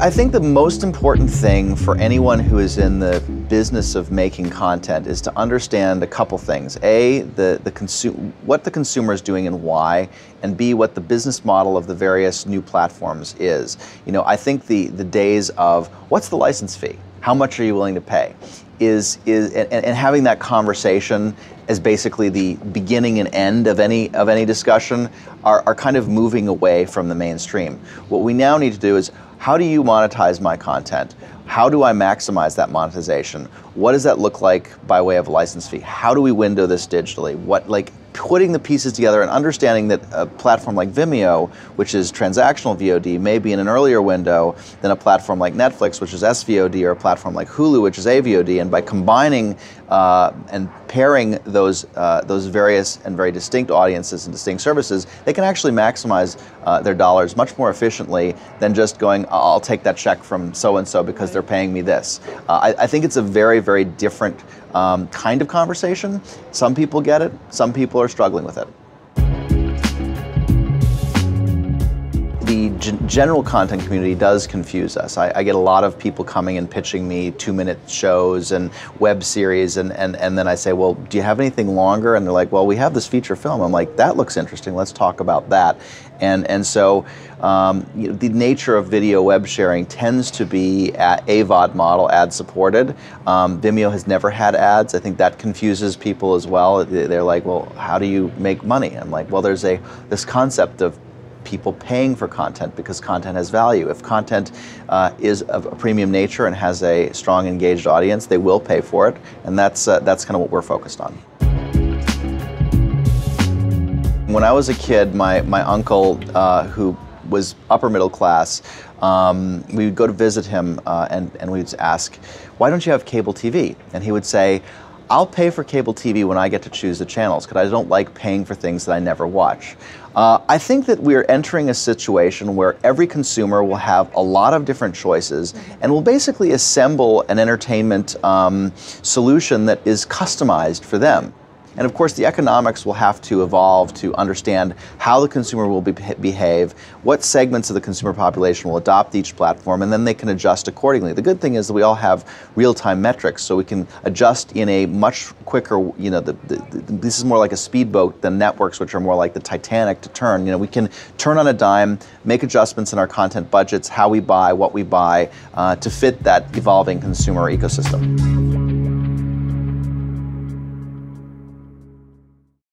I think the most important thing for anyone who is in the business of making content is to understand a couple things. A, what the consumer is doing and why, and B, what the business model of the various new platforms is. You know, I think the days of what's the license fee? How much are you willing to pay? And having that conversation as basically the beginning and end of any discussion are kind of moving away from the mainstream. What we now need to do is, how do you monetize my content? How do I maximize that monetization? What does that look like by way of license fee? How do we window this digitally? Putting the pieces together and understanding that a platform like Vimeo, which is transactional VOD, may be in an earlier window than a platform like Netflix, which is SVOD, or a platform like Hulu, which is AVOD. And by combining and pairing those various and very distinct audiences and distinct services, they can actually maximize their dollars much more efficiently than just going, I'll take that check from so-and-so because they're paying me this. I think it's a very, very different kind of conversation. Some people get it, some people are struggling with it. The general content community does confuse us. I get a lot of people coming and pitching me 2-minute shows and web series, and then I say, well, do you have anything longer? And they're like, well, we have this feature film. I'm like, that looks interesting, let's talk about that. And so you know, the nature of video web sharing tends to be AVOD model, ad supported. Vimeo has never had ads. I think that confuses people as well. They're like, well, how do you make money? I'm like, well, there's this concept of people paying for content because content has value. If content is of a premium nature and has a strong engaged audience, they will pay for it, and that's kind of what we're focused on. When I was a kid, my uncle, who was upper middle class, we would go to visit him and we'd ask, why don't you have cable TV? And he would say, I'll pay for cable TV when I get to choose the channels because I don't like paying for things that I never watch. I think that we're entering a situation where every consumer will have a lot of different choices and will basically assemble an entertainment solution that is customized for them. And of course, the economics will have to evolve to understand how the consumer will behave, what segments of the consumer population will adopt each platform, and then they can adjust accordingly. The good thing is that we all have real-time metrics, so we can adjust in a much quicker, you know, this is more like a speedboat than networks, which are more like the Titanic to turn. You know, we can turn on a dime, make adjustments in our content budgets, how we buy, what we buy, to fit that evolving consumer ecosystem.